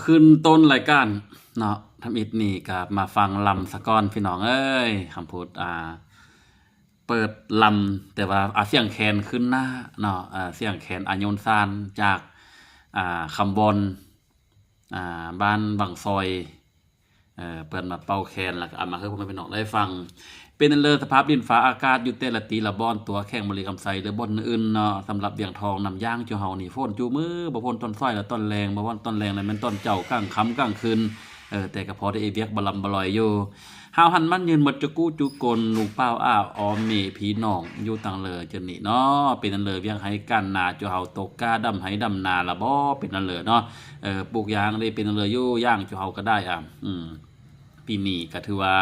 ขึ้นต้นรายการเนาะทำอิดนี่กับมาฟังลำสะก้อนพี่น้องเอ้ยคำพูดเปิดลำแต่ว่าเสียงแคนขึ้นหน้าเนาะเสียงแคนอัญโยนซานจากคำบอลบ้านบางซอยเปิดมาเป่าแคนแล้วก็เอามาให้พ่อแม่พี่น้องได้ฟังเป็นเรื่องสภาพดินฟ้าอากาศอยู่แต่ละตีละบอนตัวแข้งบริกรรมใสหรือบอนอื่นเนาะสำหรับเบียงทองนำย่างจูเฮานี่ฝนจูมือบ่พ้นต้นซ้อยและต้นแรงบ่ว่าต้นแรงนั้นมันต้นเจ้ากลางค่ำกลางคืนแต่ก็พอได้เวียกบลำบลอยอยู่หาวหันมันยืนหมดจะกู้จุกลลูกเป้าอ้าออมเมผีน้องอยู่ต่างเลยจนนี่เนาะเป็นนั่นเลยเวียงให้กันนาจูเฮาตกกาดำให้ดำนาละบ่เป็นนั่นเลยเนาะปลูกยางได้เป็นนั่นเลยอยู่ย่างจูเฮาก็ได้ปีนี้ก็ถือว่า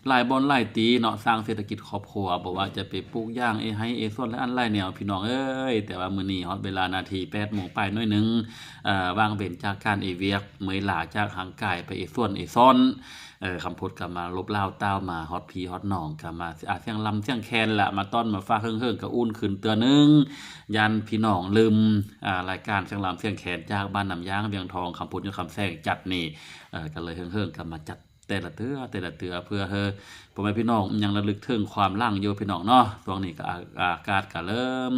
หลายบอนหลายตีเนาะสร้างเศรษฐกิจครอบครัวบอกว่าจะไปปลูกย่างให้ส่วนและอันหลายแนวพี่น้องเอ้ยแต่ว่ามื้อนี้ฮอดเวลานาที8 โมงไปหน่อยนึงวางเว้นจากการเวียกเมื่อยล้าจากห่างกายไปส่วนซ่อนคำพูดก็มาลบล้าวต้าวมาฮอดพี่ฮอดน้องก็มาเสียงลำเสียงแคนละมาต้อนมาฟ้าเฮิงๆก็อุ่นขึ้นเตือนึงยันพี่น้องลืมรายการเสียงลำเสียงแคนจากบ้านน้ำย่างเวียงทองคำพูดอยู่คำแซงจัดนี่ก็เลยเฮิงๆก็มาจัดแต่ละเตือเพื่อพ่อแม่พี่น้องยังระลึกถึงความหลังอยู่พี่น้องเนาะช่วงนี้ก็อากาศก็เริ่ม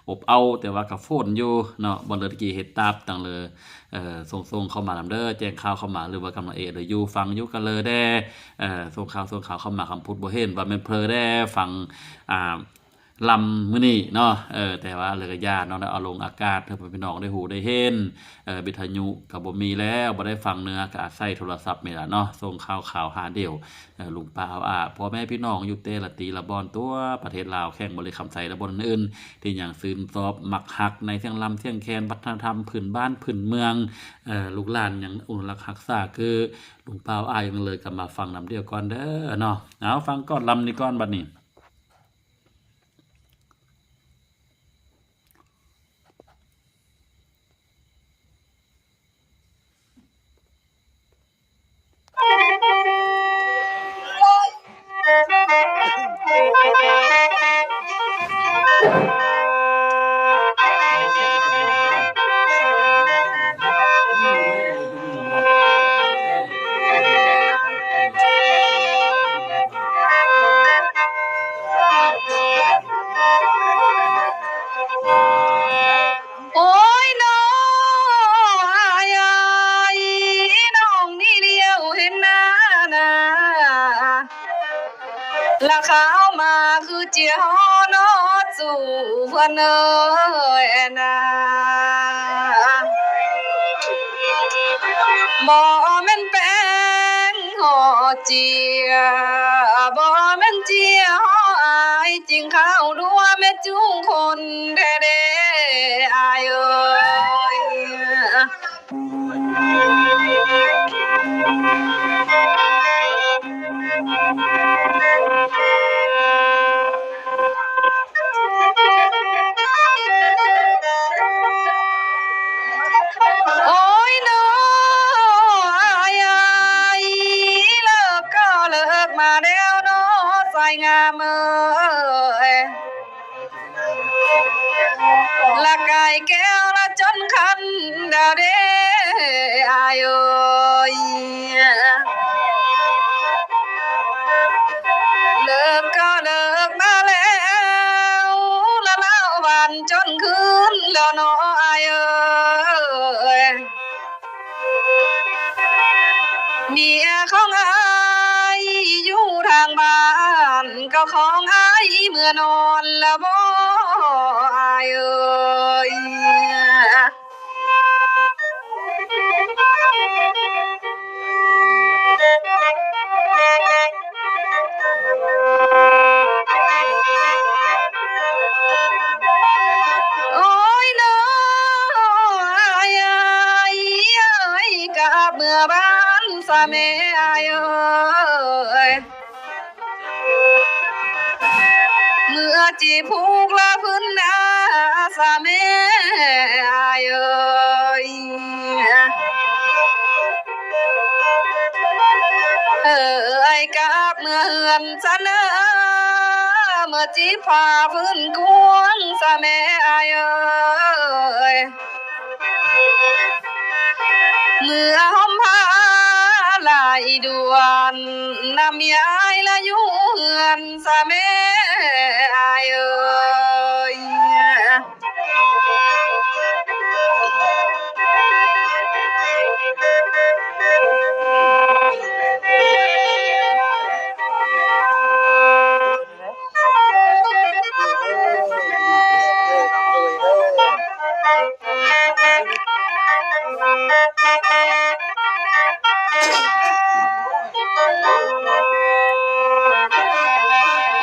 อบเอาแต่ว่าก็ฝนอยู่เนาะบ่เลยตะกี้เฮ็ดตาบตังเลยส่งเข้ามานำเด้อแจ้งข่าวเข้ามาหรือว่ากำลังหรืออยู่ฟังอยู่กันเลยแด้ส่งข่าวเข้ามาคำพูดบ่เห็นว่าแม่นเพลอแด้ฟังลำมื้อนี้เนาะแต่ว่าเลยก็ญาติเนาะได้เอาลงอากาศให้พี่น้องได้หูได้เห็นวิทยุก็บ่มีแล้วบ่ได้ฟังเนื้อก็อาศัยโทรศัพท์นี่ล่ะเนาะส่งข่าวหาเดี่ยวลุงป้าพ่อแม่พี่น้องอยู่แต่ละตีละบอนตัวประเทศลาวแข่งบ่เลยคำใส่ละบอนอื่นที่หยังซื่นชอบมักฮักในเสียงลำเสียงแคนวัฒนธรรมพื้นบ้านพื้นเมืองลูกหลานยังอนุรักษ์รักษาคือลุงป้ายังเลยก็มาฟังนำเดียวก่อนเด้อเนาะเอาฟังก่อนลำนี้ก่อนบัดนี้โอ้ยน้องอายน้องนี่เดียวเห็นหน้านาละขาวมาคือเจียวนอสู่เพื่อนเอ้ยนาบ่แม่นแป้งห่อเจียบ่แม่นเจียห่ออายจริงข้าวดัวแม่จุ้งคนแท้ๆอายเอ้ยโอ้ยน้องอายเลิกก็เลิกมาแล้วเนาะสายงามเอ้ยละไก่แก้วละจนคันดาเด้อายเอ้ยเลิกก็เลิกมาแล้วละเล่าวันจนคืนแล้วเนาะอายเอ้ยเมียของอายอยู่ทางบ้านก็ของอายเมื่อนอนละบ่อายเอ้ยโอ้ยน้องอายกับเมื่อบ้านสามีอายเอ้ยเมื่อจีผูกละพื้นนาสามีอายเอ้ยไอ้กับเมื่อเฮือนสะเนอเมื่อจีฝ่าพื้นกวงสามีอายเอ้ย เมื่อหอมผ้าลายดวนนำยายละอยู่เฮือนสะแม่อายเอ้ย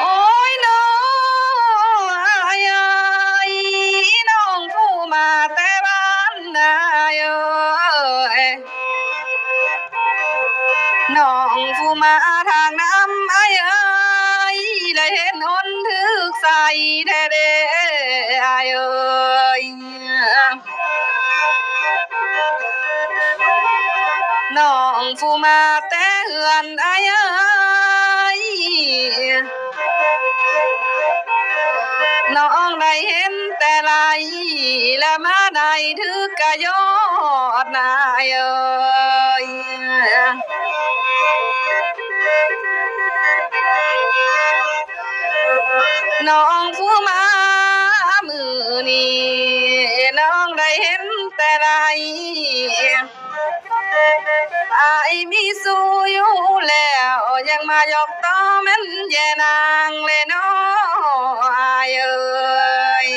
โอ้ยน้องอายเอ้ยน้องผู้มาแต่บ้านนายเอ้ยน้องผู้มาทางน้ำอายเอ้ยได้เห็นหนถึกใส่แท้เด้อายเอ้ยน้องผู้มาแต่เฮือนอายเอ้ยน้องได้เห็นแต่ไหลและมาได้ถึกกะยอดนายเอ้ยน้องผู้มามือนี้น้องได้เห็นแต่ไหลอายมีสู้อยู่แล้วยังมายกต่อแม่นแย่นางเลยน้ออายเอ้ย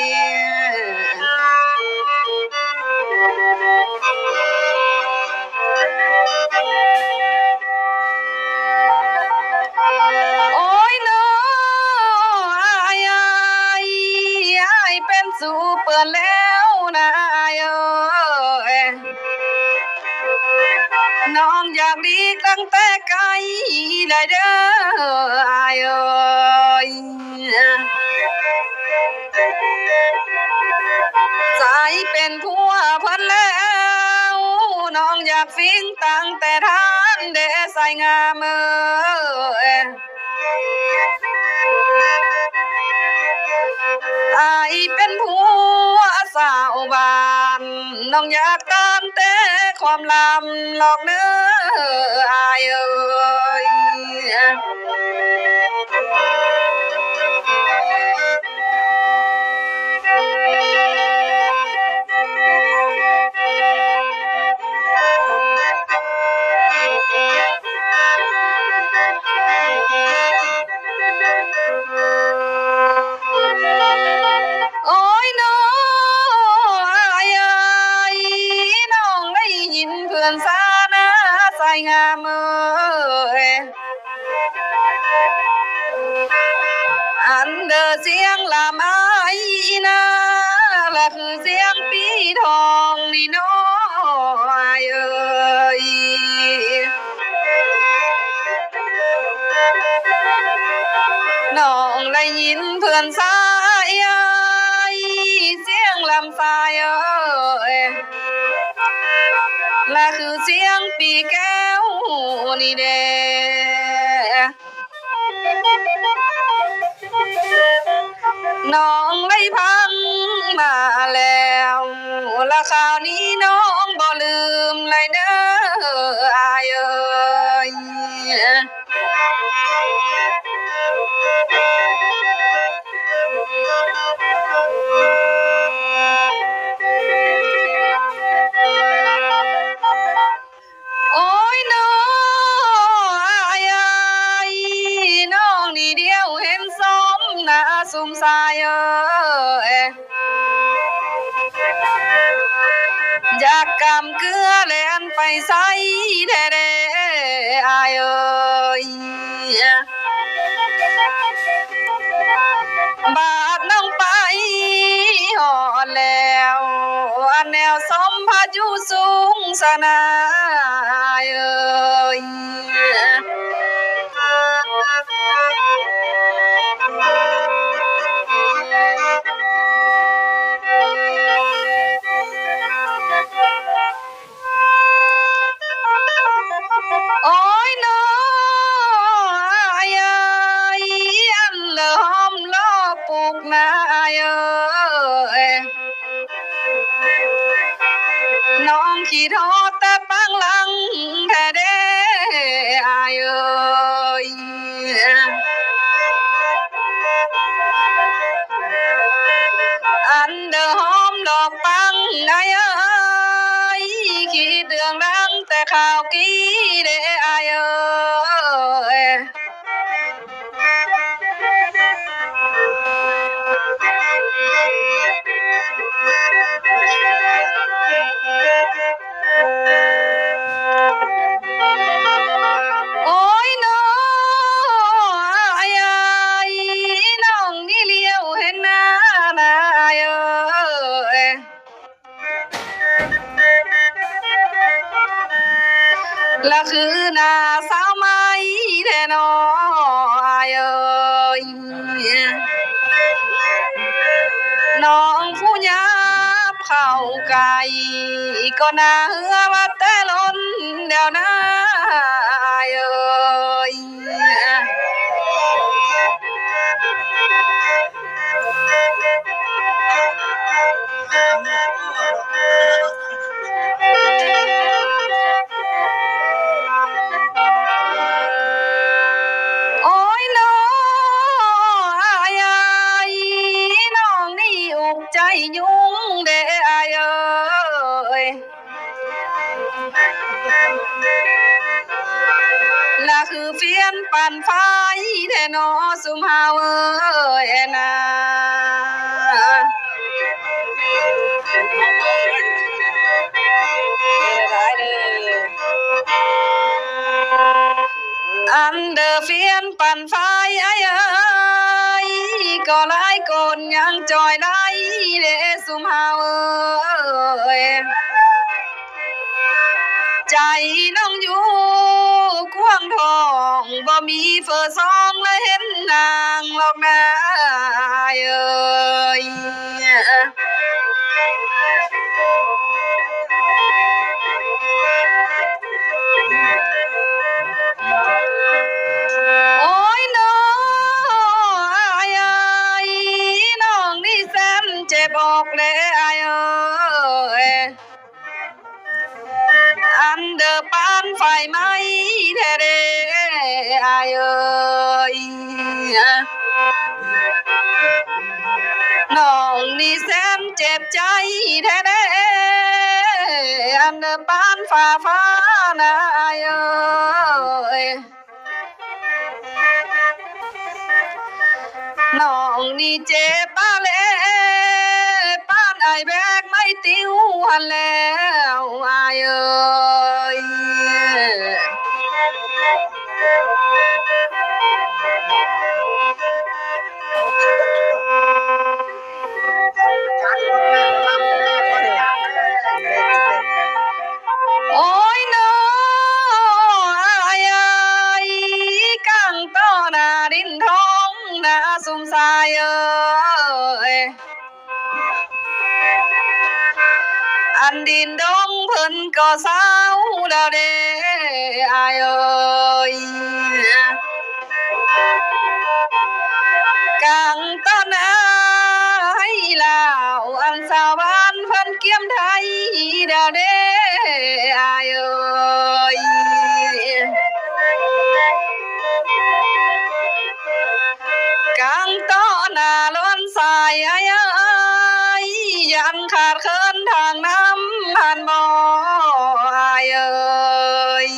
โอ้ยน้ออายเอ้ยอายเป็นสู่เปื้อนแล้วนะอายเอ้ยน้องอยากดีตั้งแต่ไกลเลยเด้ออายเอ้ยใจเป็นผัวเพิ่นแล้วน้องอยากฟิงตั้งแต่ทานเดใส่งามเอ้ยอายเป็นผัวสาวบ้านน้องอยากตามแต่ความลำหลอกเนื้ออายเอ้ยโอ้ยน้องอายเอ้ยน้องได้ยินเพื่อนสานะใส่งามเอ้ยอันเดอเสียงลาไม้นะละคือเสียงปีทองนี่น้องอายเอ้ยน้องได้ยินเพื่อนสายเอ้ยเสียงลำสายเอ้ยและคือเสียงปีแก้วนี่เด้น้องได้พังมาแล้วและคราวนี้น้องบ่ลืมเลยเด้ออายเอ้ยโอ้ยน้องอายเอ้ยน้องนี่เดียวเห็นสมหน้าสุมสายเอ้ยอยากกำเกลือแล่นไปใส่แท้เด้อายเอ้ยบาดน้องไปหอดแล้วอันแนวสมพายุสูงสนาอายเอ้ยโอ้ยน้อ ละคือหน้าสาวไม้แท้น้ออายเอ้ยน้องผู้หยาบเข้าไกลก็น่าเหือว่าแต่ล้นเดี๋ยวนะอายเอ้ยโอ้ยน้ออายเอ้ยน้องนี่อุกใจยุ่งเด้อายเอ้ยละคือเฟียนปั่นไฟแท้น้อสุมเฮาเอ้ยนะอันเดอร์เฟียนปั่นไฟไอ้เอ้ยก็หลายคนยังจอยได้เด้สุมเฮาเอ้ยใจน้องอยู่กวางทองบ่มีเฟอร์ซองและเห็นนางหรอกนะเอ้ยโอ้ยน้ออายเอ้ยน้องนี่แสนเจ็บอกเลยอายเอ้ยอันเดอร์ปานไฟไหม้แท้เด้อายเอ้ยน้องนี่แสนเจ็บใจแท้เด้อันเดอร์ปานฟ้าฟ้านะอายเอ้ยน้องนี่เจ็บป้าเล่ป้านไอแบกไม่ติ้วหันแล้วอายเอ้ยโอ้ยน้ออายเอ้ยกังต้อหน้าดินท้องหน้าสุมสายเอ้ยอันดินดงเพิ่นก็เศร้าแล้วเด้อายเอ้ยกังต้อหน้าให้ลาวอันสาวบ้านเพิ่นเกี่ยมไทยเด้อเด้อายเอ้ยกังต้อหน้าล้นสายอายเอ้ยยันขาดเคินทางน้ำผ่านบ่อายเอ้ย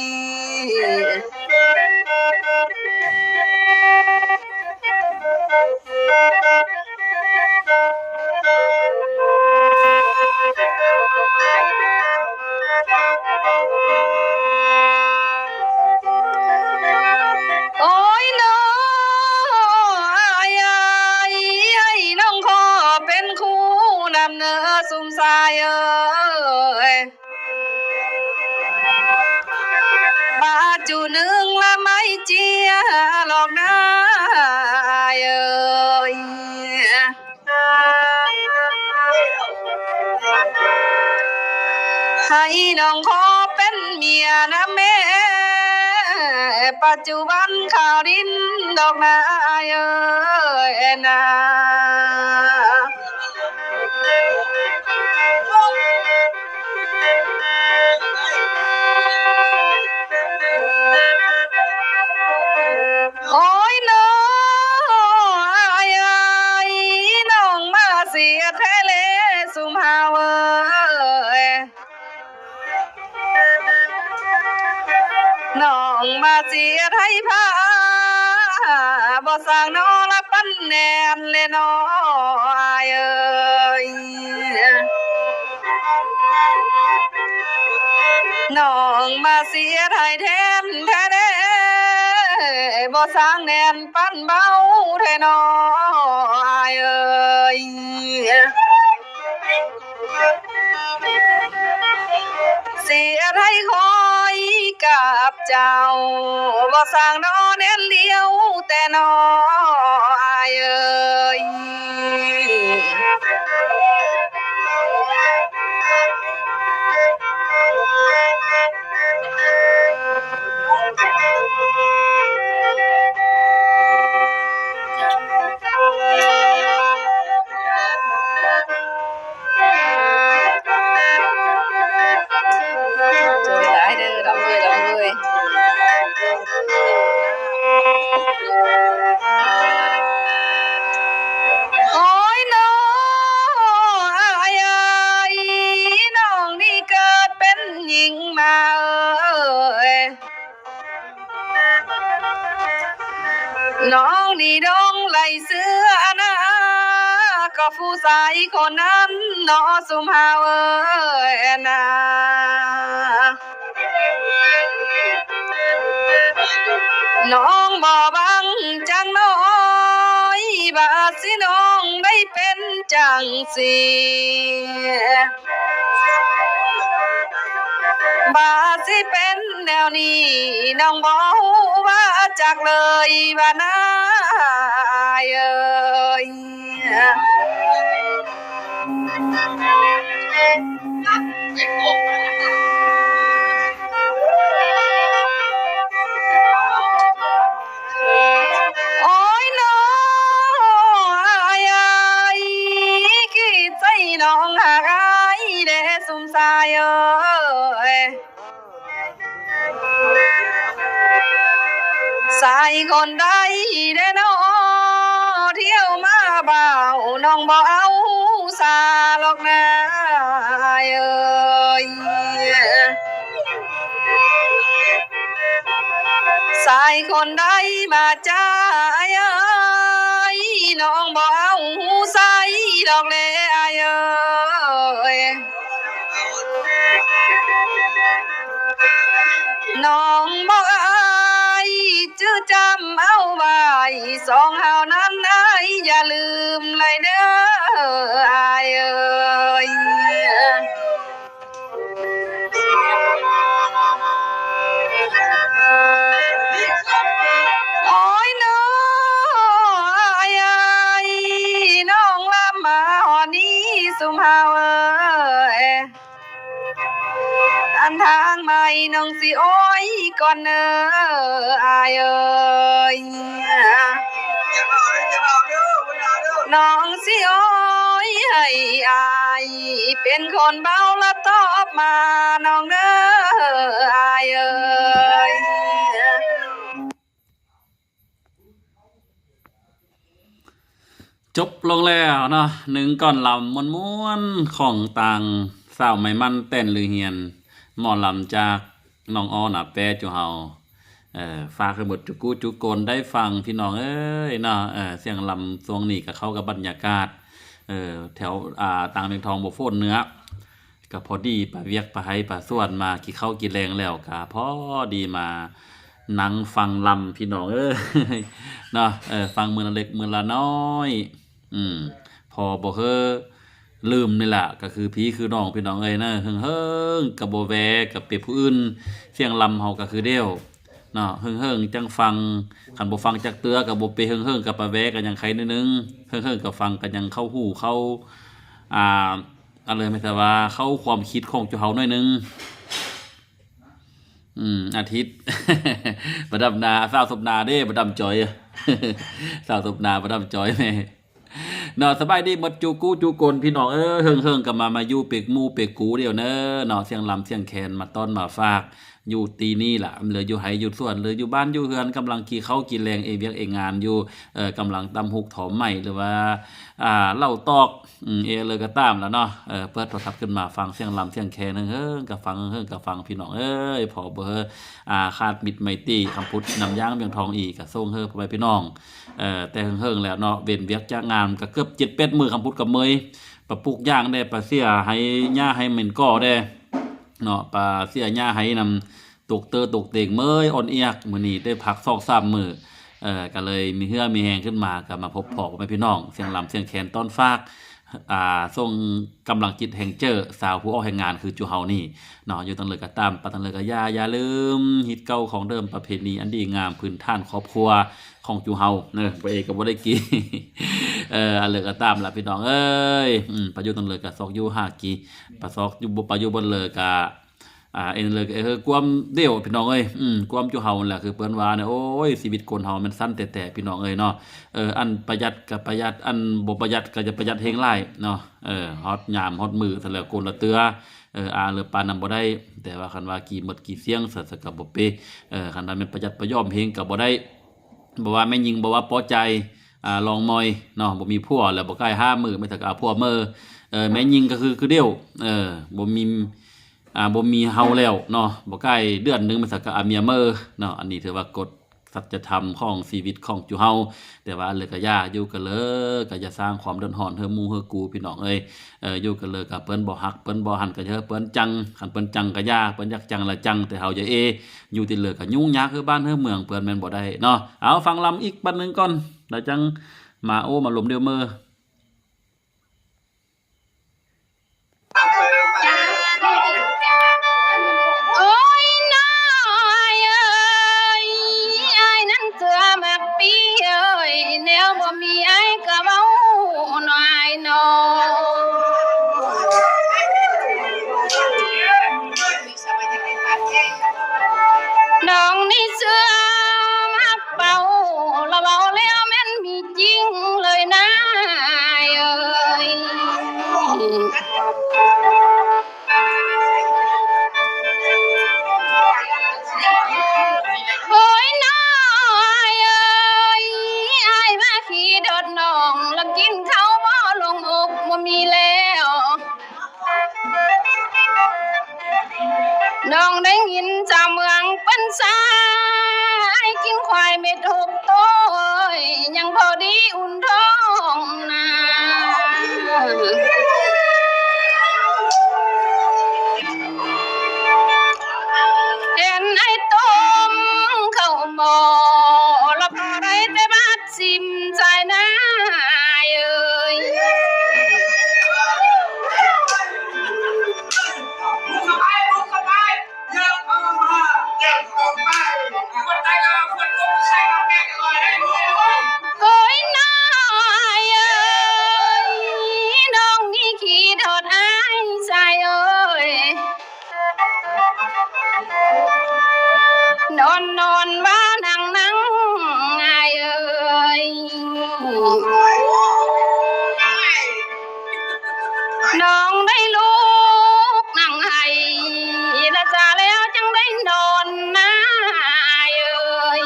โอ้ยน้ออายเอ้ยให้น้องขอเป็นคู่นำเนื้อสุมสายเอ้ยบาจูหนึ่งละไม่เจียหรอกนะอายเอ้ยให้น้องขอเป็นเมียนะแม่ปัจจุบันข่าวดินดอกนาเอ้ยนะโอ้ยน้ออายเอ้ยน้องมาเสียแท้เลสุมหาเว้ยน้องมาเสียไทยพาบ่สร้างน้อละปั้นแนนเลยน้ออายเอ้ยน้องมาเสียไทยแทนแท้เด้บ่สร้างแนนปั้นเบาแท้น้ออายเอ้ยเสียไทยคอยกับ เจ้าบ่สร้างดอแน่นเลี้ยวแต่นออายเอ้ยโอ้ยน้องอายเอ้ยน้องนี่เกิดเป็นหญิงมาเอ้ยน้องนี่ดองไหลเสื้อนะก็ผู้ชายคนนั้นน้อสุมหาเอ้ยนะน้องบ่บังจังน้อยบาดสิน้องได้เป็นจังสิบาดสิเป็นแนวนี้น้องบ่ฮู้ว่าจักเลยว่านาเอ้ยโอ้ยน้องอายเอ้ยคิดใจน้องหากอายเด้สุมสายเอ้ยสายคนใดเด้น้อเที่ยวมาเบาน้องบ่เอาสาหรอกนะเอ้ยสายคนใดมาจ้าเอ้ยน้องบ่เอาสายดอกเลยเอ้ยน้องบ่อายจื้อจำเอาไว้สองเฮานั้นอ้ายอย่าลืมเลยเด้ออายเอ้ยโอ้ยน้องอายเอ้ยน้องลำมาหอนี้สุมเฮาเอ้ยอันทางใหม่น้องสิโอ้ยก่อนเนออายเอ้ยน้องสิโอ้ยให้อายเป็นคนเบาละตอบมาน้องเนออายเอ้ย จบลงแล้วเนาะหนึ่งก่อนลำม้วนๆของต่างสาวไม่มั่นเต้นหรือเฮียนหมอลำจากน้องอ้อหนาแปะจูเฮาฝากให้หมดจุกูจุโกนได้ฟังพี่น้องเอ้ยเนาะเสียงลำทรงนี้กับเข้ากับบรรยากาศแถวต่างเมืองทองบ่โฟนเนื้อก็พอดีปะเวียกปะให้ปะส่วนมากี่เข้ากี่แรงแล้วก็พอดีมานั่งฟังลำพี่น้องเอ้ยเนาะฟังมือละเล็กมือละน้อยพอบ่เฮอลืมนี่แหละก็คือพี่คือน้องพี่น้องเอ้ยนะเฮิงกับบ่แวกับเปรียบผู้อื่นเสียงลำเฮาก็คือเดียวเนาะเฮิงจังฟังคันบ่ฟังจักเตือกับบ่ไปเฮิงกับปะแวกันยังใครนิดนึงเฮิงกับฟังกันยังเข้าหูเข้าอะไรไม่ทราบว่าเข้าความคิดของเจ้าเฮาหน่อยนึงอาทิตย์ ประดับนาสาวสมนาเด้ประดับจอย สาวสมนาประดับจอยแม่เนาะสบายดีหมดจูกูจูกนพี่น้องเฮิงกับมาอยู่เปกมูเปกกูเดียวเนอะเนาะเสียงลำเสียงแคนมาต้อนมาฝากอยู่ตีนี่ล่ะเหลืออยู่ไหอยู่ส่วนเหลืออยู่บ้านอยู่เฮือนกำลังกี่เข้ากี่แรงเวียกงานอยู่กำลังตำหุกถอมใหม่หรือว่าเล่าตอกเลยก็ตามแล้วเนาะเปิดโทรศัพท์ขึ้นมาฟังเสียงลำเสียงแคนกับฟังกับฟังพี่น้องพอเบอร์ขาดมิดไมตรีคำพุทธนำย่างเบียงทองอีกกับส่งไปพี่น้องแต่แล้วเนาะเว้นเวียกจากงานก็เกือบ7-8มื้อคำพุทธกับเมยปะปุกย่างได้ปะเสียให้หญ้าให้เหม็นก่อได้เนาะปะเสียหญ้าให้นำตกเต่งเมยอ่อนเอียกมื้อนี้ได้พัก2-3 มื้อก็เลยมีเหือมีแหงขึ้นมากับมาพบพอกับพี่น้องเสียงลำเสียงแคนต้อนฟาก ส่งกำลังจิตแห่งเจอสาวผู้ออกแห่งงานคือจูเฮานี่เนาะอยู่ตังเลยก็ตามปะตังเลยก็อย่าลืมฮิตเก่าของเดิมประเพณีอันดีงามพื้นฐานครอบครัวของจูเฮาเด้อบ่เอกก็บ่ได้กี่ อันเลยก็ตามล่ะพี่น้องเอ้ยประยุทธ์ตังเลยก็ซอกอยู่5กี่ประซอกอยู่บ่ประยุทธ์บนเลยก็เอ็นเลยคือความเดียวพี่น้องเอ้ยความจูเฮานั่นแหละคือเปิ้นว่าเนี่ยโอ้ยชีวิตคนเฮามันสั้นแต่พี่น้องเอ้ยเนาะอันประหยัดก็ประหยัดอันบ่ประหยัดก็จะประหยัดเฮงหลายเนาะฮอดยามฮอดมื้อซะแล้วคนละเตือเหลือปานนั้นบ่ได้แต่ว่าคันว่ากี่หมดกี่เสียงซะก็บ่เปคันว่าแม่นประหยัดประยอมเฮงก็บ่ได้บ่ว่าแม่นยิงบ่ว่าพอใจลองมอยเนาะบ่มีผัวแล้วบ่ใกล้5มื้อไม่ถ้าก็เอาผัวมื้อแม่นยิงก็คือเดียวบ่มีเฮาแล้วเนาะบ่ใกล้เดือนนึงมันสักก็เมียเมอเนาะอันนี้ถือว่ากฎสัจธรรมของชีวิตของจุเฮาแต่ว่าเลยก็อย่าอยู่กันเลยก็อย่าสร้างความเดือดร้อนเฮือหมู่เฮือกูพี่น้องเอ้ยอยู่กันเลยก็เปิ้นบ่ฮักเปิ้นบ่หันก็เถอะเปิ้นจังคันเปิ้นจังก็อย่าเปิ้นอยากจังละจังแต่เฮาอย่าอยู่ติเลยก็ยุ่งยากคือบ้านเฮือเมืองเปิ้นแม่นบ่ได้เนาะเอาฟังลำอีกบัดนึงก่อนแล้วจังมามาลมเดียวมือโอ้ยน้อยเอ้ยอ้ายนั้นเกลือมักปีเอ้ยแนวบ่มีอ้ายก็เว้าน้อยน้อน้องนี่เสื้อมักเป่าละเว้าแล้วแม่นมีจริงเลยนะเอ้ยโอ้ยน้อยเอ้ยอ้ายมาขี่ดอดน้องแล้วกินข้าวบ่ลงอกบ่มีแล้วน้องได้ยินชาวเมืองเปิ้นซายกินควายเม็ด6ตัวยังพอดีอุ่นท้องนาเห็นไอ้ต้มเข้าหม้อแล้วพอได้แต่บาดซิมใจนะเอ้ยโอ้ยน้อยเอ้ยน้องนี่ขี้ทอดอ้ายใจเอ้ยนอนว่านั่งไงเอ้ยน้องได้ลูกนั่งให้ละจาแล้วจังได้นอนนะเอ้ย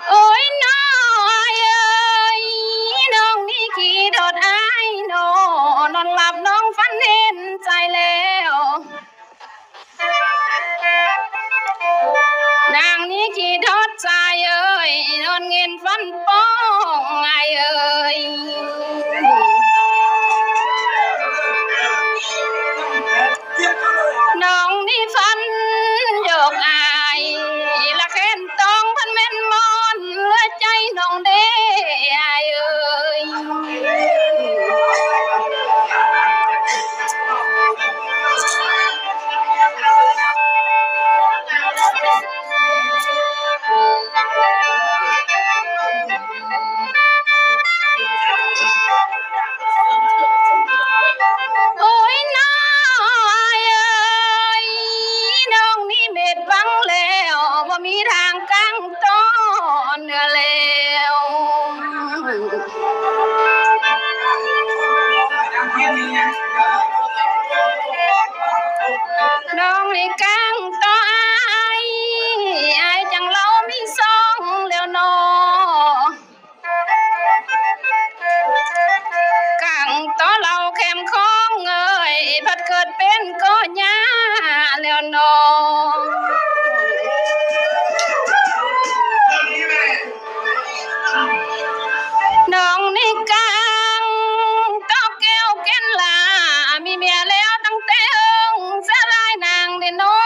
โอ้ยน้อยเอ้ยน้องนี่ขี้โดดอ้ายนอนหลับน้องฝันเห็นใจแล้วนางนี้ขี้ทอดใจเอ้ยนอนเงินฟันป้องไงเอ้ยน้องนี่ฟันโยกอายละแค้นต้องพันแม่นมอนเหลือใจน้องเด้อายเอ้ยโอ้ยน้อยเอ้ยน้องนี่เม็ดบังแล้วบ่มีทางกั้งต้อนเนื้อแล้วน้องนี่กั้งต้ออายจังเรามีสองแล้วนอกังต่อเราแคมคองเอ้ยพัดเกิดเป็นก็ยาแล้วนอน้องนี่กังต่อแก้วแก่นลามีเมียแล้วตั้งแต่เอิงสลายนางเด้อน้อ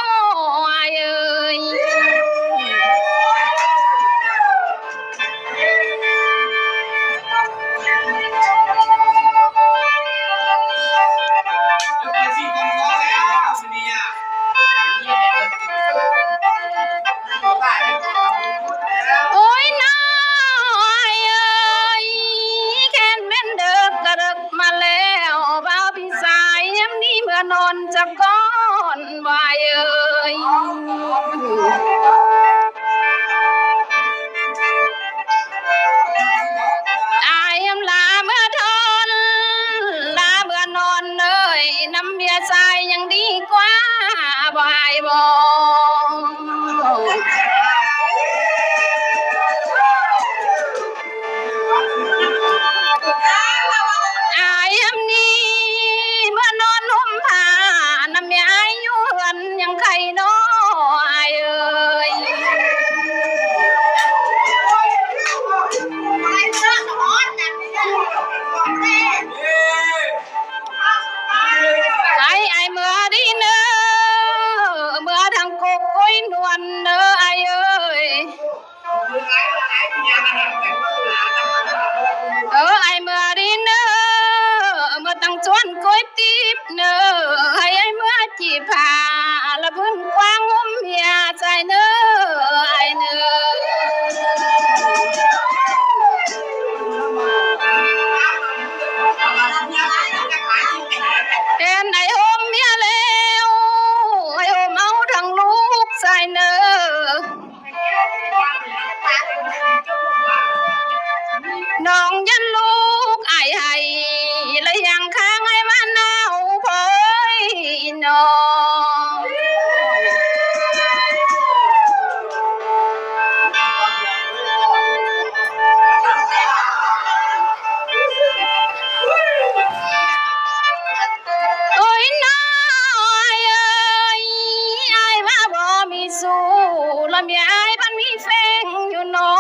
อายยำลาเมื่อทนลาเมื่อนอนเลยน้ำเบียร์ใจยังดีกว่าบ่ายบ่อายยำนี้เมื่อนอนห่มผ้าน้ำเมียอายอยู่เหือนยังใครน้ออายเอ้ยไอ้เมื่อดีเนอเมื่อทางกกก้อยนวลเนอไอ้เอ้ยไอ้เมื่อดีเนอเมื่อตั้งชวนก้อยตีบเนอให้ไอ้เมื่อจีบผ่าละพื้นกว้างงมเมียใจเนอไอ้เนอเห็นไอ้โฮมเมียแล้วไอ้โฮมเอาทั้งลูกใส่เนอน้องยันลูกไอ้ให้และยังค้างไอ้มันเอาเพยน้องโอ้ยน้อยเอ้ยไอ้ว่าบ่มีสู้ละเมียไอ้พันมีแฟงอยู่น้อ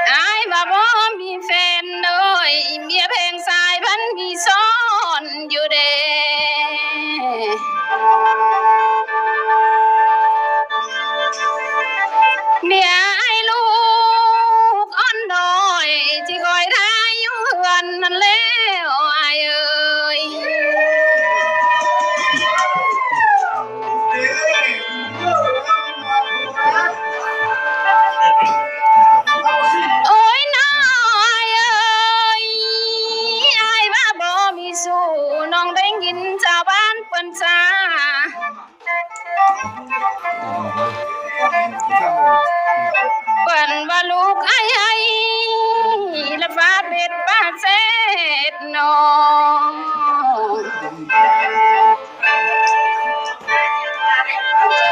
ไอ้ว่าบ่มีแฟนเลยเมียเพลงสายพันมีซ้อนอยู่เด้เมียไอ้ลูกอ่อนดอยที่คอยท่าอยู่เฮือนนั่นแล้วไอ้เอ้ยโอ้ยน้อยเอ้ยไอ้ว่าบ่มีสู้น้องได้ยินชาวบ้านเปิ้นซาเปิ้นว่าลูกไอ้ละฟ้าเบ็ดป้าเสร็จน้อง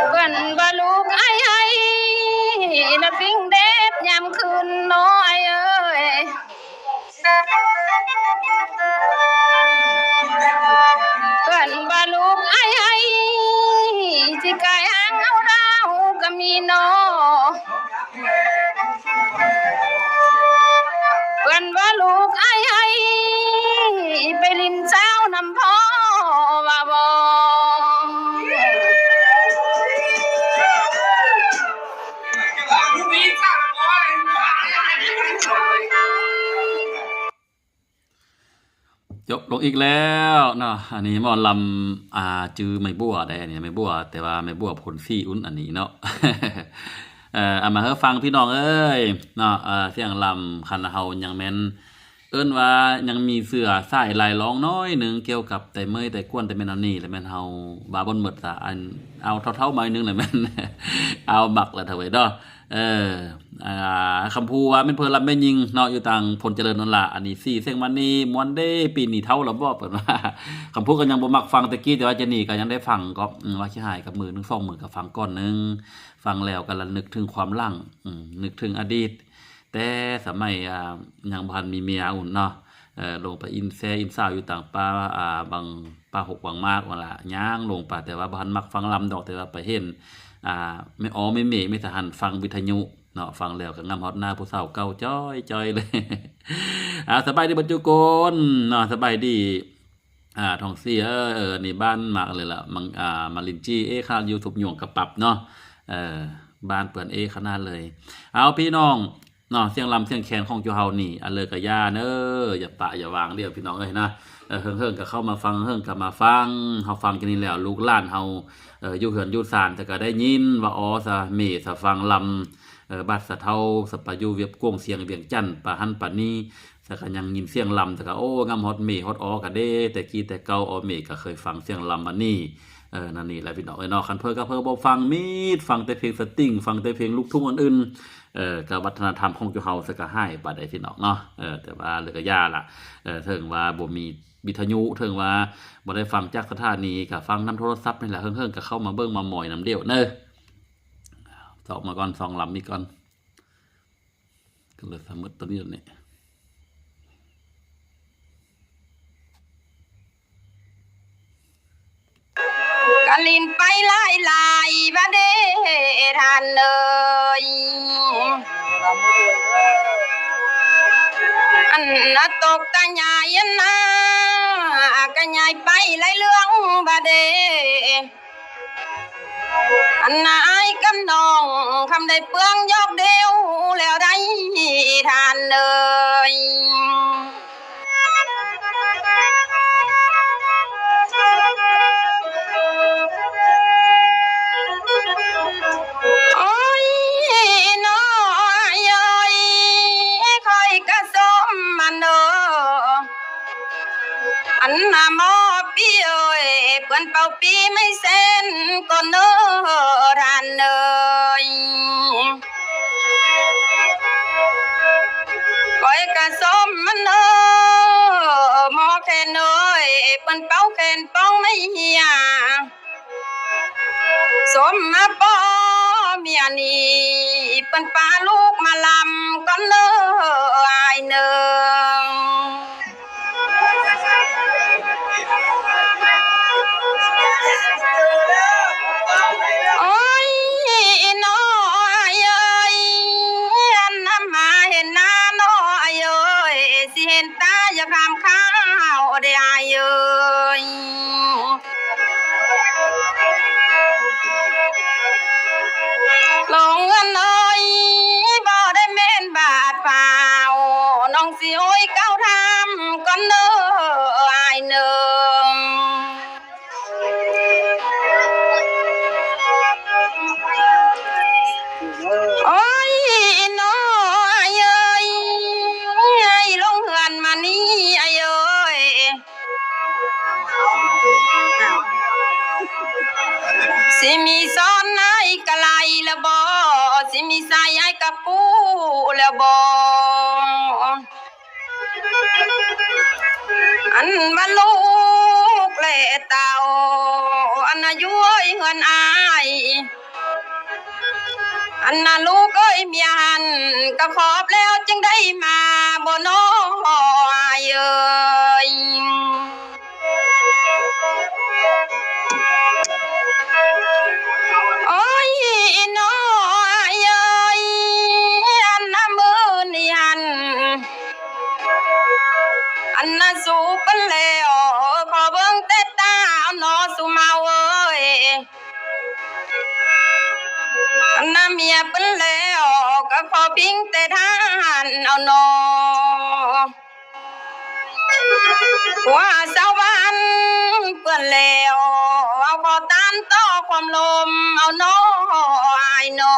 เปิ้นว่าลูกไอ้ละปิ้งเด็บยามคืนน้อยเอ้ยเปิ้นว่าลูกไอ้ที่กายหางเอาดาวก็มีน้อเปิ้นว่าลูกไอ้ไปลินเจ้านำพ่อว่าบ่จบลงอีกแล้วเนาะอันนี้หมอลำจือไม่บัวได้อันนี้ไม่บัวแต่ว่าไม่บัวผลซี่อุ้นอันนี้เนาะ เอามาให้ฟังพี่น้องเอ้ยเนาะเสียงลำคันเฮายังแม่นเอิ้นว่ายังมีเสื้อสายลายร้องน้อยหนึงเกี่ยวกับแต่เมยแต่กวนแต่แม่นอันนี้แล้วแม่นเฮาบาบ่นหมดซะอันเอาเท่าๆไม้นึงแล้วแม่น เอาบักแล้วเถอะเว้ยเนาะคำพูว่าเป็นเพิ่นรับแม่ยิงเนาะอยู่ต่างพลเจริญนั่นล่ะอันนี้4เสียงมันนี่ม่วนเด้ปีนี้เท่าแล้วบ่เพิ่นว่า คำพูดก็ยังบ่มักฟังตะกี้แต่ว่าเจนี่ก็ยังได้ฟังก็ว่าสิหายกับมือนึง2มื้อก็ฟังก่อนนึงฟังแล้วก็ระลึกถึงความหลังนึกถึงอดีตแต่สมัยยังบ่ทันมีเมียอุ่นเนาะลงไปอินซาวอยู่ต่างป่าบางป่าหกบางมากว่าล่ะย่างลงป่าแต่ว่าบ่ทันมักฟังลำดอกแต่ว่าไปเห็นไม่อ๋อไม่เมฆไม่ทหารฟังวิทยุเนาะฟังแล้วก็งามฮอดหน้าผู้สาวเก่าจ้อยๆเลย สบายดีบรรจุกนเนาะสบายดีทองซี่นี่บ้านมากเลยล่ะมาลินจี้ค่า YouTube หย่วงกระปับเนาะบ้านเปื่อนขนาดเลยเอาพี่น้องเนาะเสียงลำเสียงแคนของจูเฮานี่อันเลยกะย่าเด้ออย่าปะอย่าวางเด้อพี่น้องเอ้ยนะเฮิงๆก็เข้ามาฟังเฮิงก็มาฟังเฮาฟังกันนี่แล้วลูกหลานเฮาอยู่เฮือนอยู่ศาลแต่ก็ได้ยินว่าอ๋อซะเมซะฟังลำบัดสะเทาสปายูเวียบกวงเสียงเวียงจันทน์ปะหันปะนี้ แต่ก็ยังยินเสียงลำแต่ก็โอ้งามฮอดเมฮอดออก็เด้แต่กี้แต่เก่าออเมก็เคยฟังเสียงลำอันนี้นั่นนี่แหละพี่น้องเนาะคันเพิ่นก็เพิ่นบ่ฟังมีดฟังแต่เพลงสตริงฟังแต่เพลงลูกทุ่งอื่นๆก็วัฒนธรรมของจุเฮาซะก็หายไปได้พี่น้องเนาะแต่ว่าเหลือยาล่ะถึงว่าบ่มีวิทยุถึงว่าบ่ได้ฟังจากสถานีก็ฟังนำโทรศัพท์นี่แหละเฮิงๆก็เข้ามาเบิ่งมาหมอยนำเดียวเด้อสอกมาก่อนสองลำนี้ก่อนก็เลยสมมุติตัวนี้นี่กะลินไปหลายบ่เด้ท่านเอ้ยอันน่ะตกตาใหญ่นะก็ใหญ่ไปหลายเรื่องบ่เด้อันน่ะอ้ายกับน้องคำได้เปลืองยอกเดียวแล้วได้ท่านเอ้ยโอ้ยน้อยเอ้ยคอยกะสมมันเด้ออันน่ะหมอพี่เอ้ยเปิ้นเป่าปีไม่เส้นก็เน้อท่านเอ้ยคอยกะสมมันเด้อหมอแค่นเอ้ยเปิ้นเป่าแค่นป้องไม่เหี่ยสมมาป้อเมียนี่เปิ้นปาลูกมาลำก็เน้ออายเน้อโอ้ยน้อยเอ้ยอันน้ำมาเห็นหน้าน้อยเอ้ยสิเห็นตาอย่าคำข้าวได้อายเอ้ยลงเงินเอ้ยบ่ได้แม่นบาทเปล่าน้องสิโอ้ยเก้าทำก็เน้ออายเน้อโอ้ยน้อยเอ้ยไอ้ลงเหือนมานี่ไอ้เอ้ยสิมีซ้อนนายกะไลละบ่สิมีสายยายกะปูละบ่อันว่าลูกและเต่าอันน่ะอยู่เอ้ยเฮือนอายอันน่ะลูกเอ้ยเมียหันก็ขอบแล้วจึงได้มาบ่น้อยเอ้ยโอ้ยน้อยเอ้ยอันน่ะมือนี่หันอันน่ะสู้เปิ้นแล้วขอเบิ่งแต่ตาเอาหนอสุมาเอ้ยอันน่ะเมียเปิ้นแล้วก็ขอพิงแต่ทานเอาหนอว่าสาวบ้านเปิ้นแล้วเอาขอตามต่อความลมเอาหนออายหนอ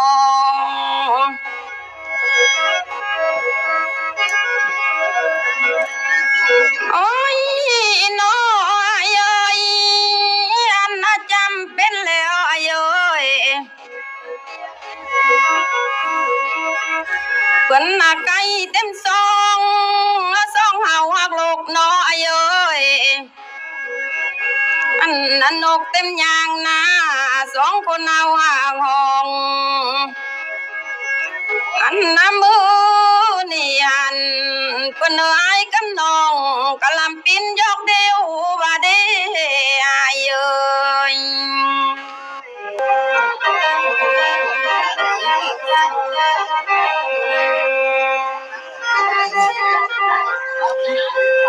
โอ้ยน้อยเอ้ยอันน่ะจำเป็นแล้วไอ้เอ้ยเพิ่นน่ะไก่เต็มซองซองเฮาหักลูกน้อยเอ้ยอันนั้นนกเต็มยางนาสองคนเอาห่างห้องอันน้ำมือนี่หันเปิ้นเอ้ยกับน้องกะลำปินยอกเดียวว่าเด้อายเอ้ย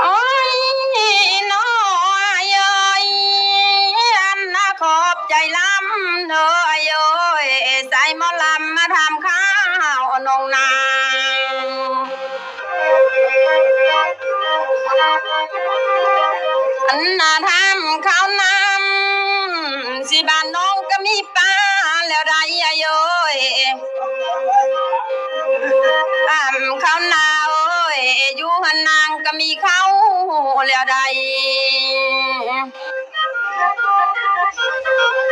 โอ้ยน้อยเอ้ยอันน่ะขอบใจลำเด้อเอ้ยใส่หมอลำมาทำข้าวน้องนางอันน่ะทำข้าวน้ำสิบ้านน้องก็มีปลาแล้วได้เอ้ยทำข้าวนาเอ้ยอยู่หันนา แล้วใด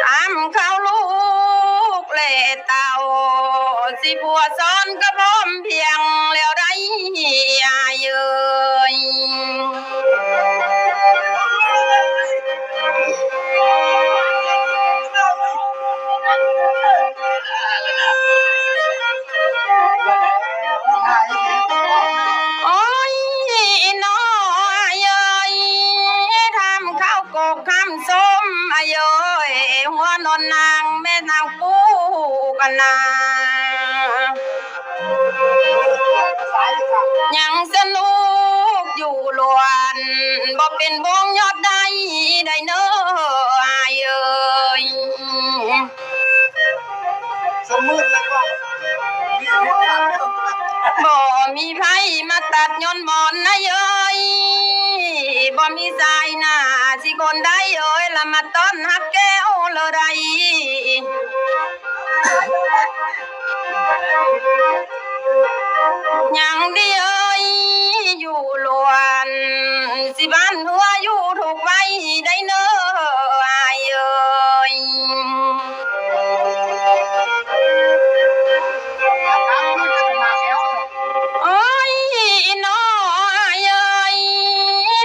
ตามเขาลูกเล่เต่าสิผัวซ้อนก็พร้อมเพียงแล้วได้อาเยยโอ้ยน้อยเอ้ยทำข้าวกกทำส้มอายเอ้ยหัวนอนนางแม่นางปูกันนายังสนุกอยู่ล้วนบ่เป็นวงยอดใดได้เนออายเอ้ยสมมุติแล้วก็บ่มีไผมาตัดย้อนหมอนนะเอ้ยบ่มีสายหน้าสิคนใดเอ้ยละมาต้อนฮักแก้วเลยใดยังดีเอ้ยอยู่ล้วนสิบ้านหัวอยู่ถูกไว้ได้เนออายเอ้ยโอ้ยน้อยเอ้ย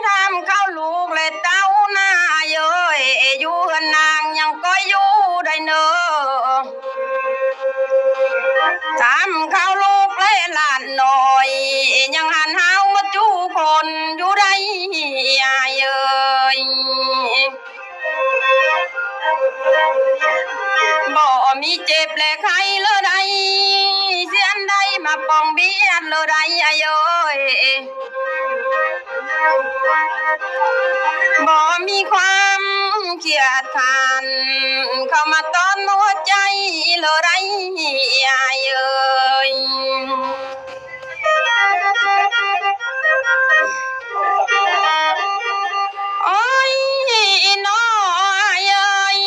ทำข้าวลูกเลยเต้าหน้าเอ้ยอยู่กันนางยังก็อยู่ได้เนอทำข้าวลูกเลยหลานหน่อยยังหันเฮามาจู้คนอยู่ได้อายเอ้ยบ่มีเจ็บและใครเลยใดเสียนใดมาปองเบียดเลยใดอายเอ้ยบ่มีความเกียดคร้านเข้ามาต้อนหัวใจเลยใดอายเอ้ยโอ้ยน้อยเอ้ย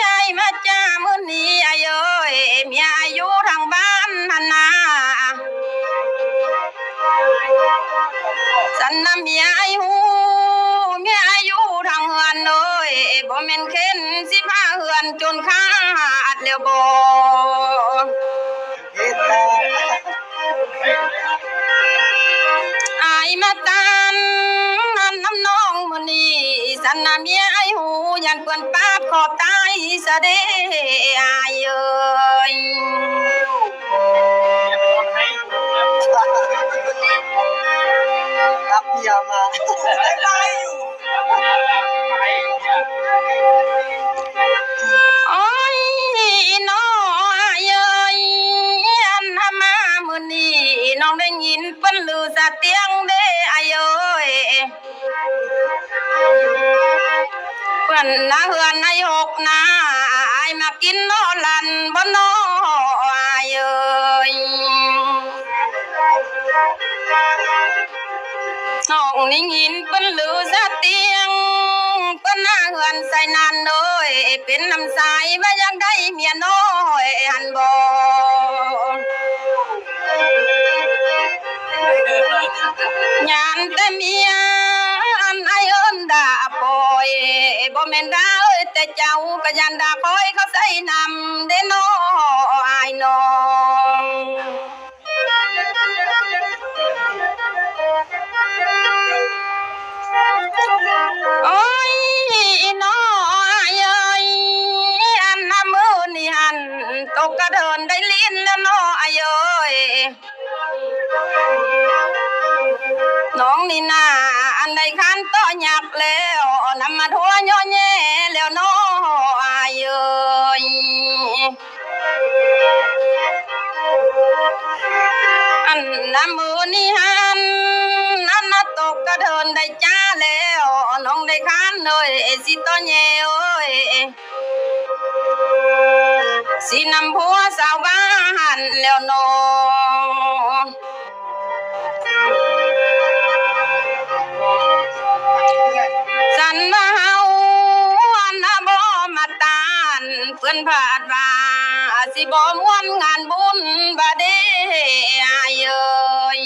ไอ้มาจ้ามื้อนี้ไอ้เอ้ยเมียอยู่ทางบ้านหั่นนาสันน้ำเมียไอ้หูเมียอยู่ทางเฮือนเอ้ยบ่แม่นเข็นสิพาเฮือนจนขาดแล้วบ่อายมาตามน้ำน้องมื้อนี้สันน้ำเมียไอ้หูยันเปิ้นปาดขอบตายซะเด้อายเอ้ยรับเมียมาไปอยู่โอ้ยน้อยเอ้ยอันทำมามื้อนี้น้องได้ยินเปิ้นลือสะเตียงเด้อายเอ้ยเปิ้นนาเฮือนในหกนาอายมากินนอลันบ่นออายเอ้ยน้องนี่ยินเปิ้นลือสะเตียงเปิ้นนาเฮือนใส่นานเอ้ยเป็นน้ำใสว่าอยากได้เมียน้อยหันบ่ยานแต่เมียอันไอเอิ้นด่าปอยบ่แม่นด่าเอ้ยแต่เจ้าก็ยันด่าปอยเขาใส่นำเด้น้ออายน้องโอ้ยน้อยเอ้ยอันน้ำมือนี่หันตกกระเดินได้ลิ้นแล้วน้อยเอ้ยน้องนี่นาอันใดคันต่อหยักแล้วนำมาทั่วย่อแย่แล้วน้อยเอ้ยอันน้ำมือนี่หันนั่นน่ะตกกระเดินได้จ้าแล้วน้องได้คันเลยสิต่อแย่เอ้ยสินำผัวสาวบ้านแล้วน้องสันว่าเฮาอันน่ะบ่มาตานเพื่อนพาดว่าสิบ่ม่วนงานบุญบ่เด้อายเอ้ย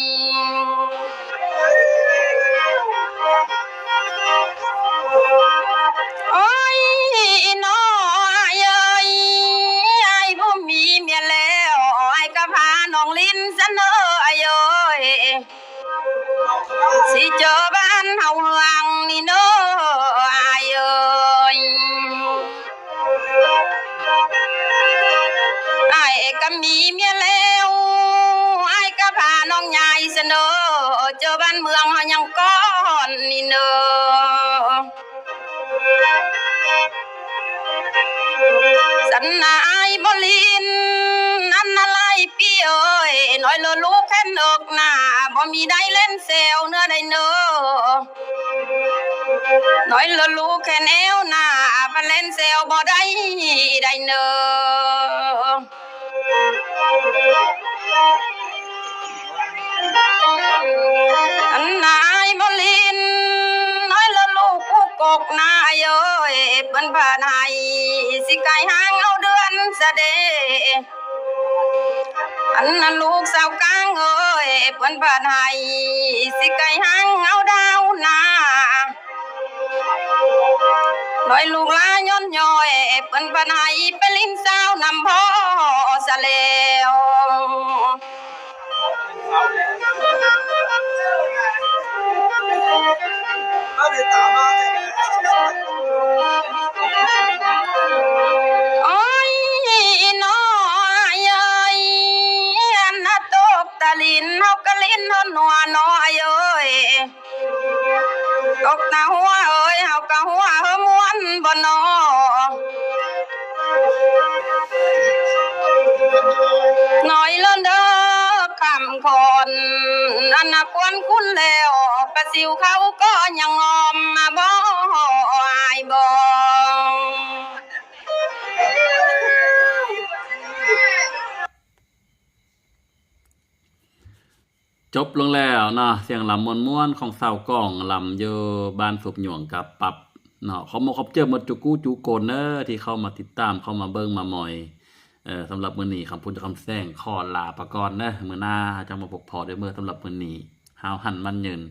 เจอบ้านเมืองเฮายังก้อนนี่เนอสันนายบลินอันอะไรพี่เอ้ยน้อยลูกแค่นกหน้าบ่มีได้เล่นเซลเนื้อได้เนอน้อยลูกแค่แนวหน้าบ่เล่นเซลบ่ได้ได้เนออันนายบลินน้อยลูกผู้กกนายเอ้ยเปิ้นผ่านให้สิไก่หางเอาเดือนสะเดอันนั้นลูกสาวกลางเอ้ยเปิ้นผ่านให้สิไก่หางเอาดาวนาน้อยลูกลาย้อนย่อยเปิ้นผ่านให้ไปลิ้นสาวนำพ่อซะแล้วเอาไปตามมาเลย โอ้ยน้อยเอ้ยอันน่ะตกตะลินเฮากะลินเฮาหนัวน้อยเอ้ยตกตาหัวเอ้ยเฮากะหัวเฮาม่วนบ่นอน้อยล้นเด้อคำคนอันน่ะควรคุณแล้วปลาซิวเขาก็ยังงอมมาบ่อายบ่ จบลงแล้วเนาะเสียงลำม่วนๆของสาวกล้องลำอยู่บ้านสุบหยวงกับปับเนาะเขามาครบเจอหมดจุกู้จูโกนเนอร์ที่เข้ามาติดตามเข้ามาเบิ่งมาหมอยสำหรับมื้อนี้คำพูดคำแซงขอลาไปก่อนเด้อมื้อหน้าจะมาพบพอได้เมื่อสำหรับมื้อนี้หาวหันมันยืน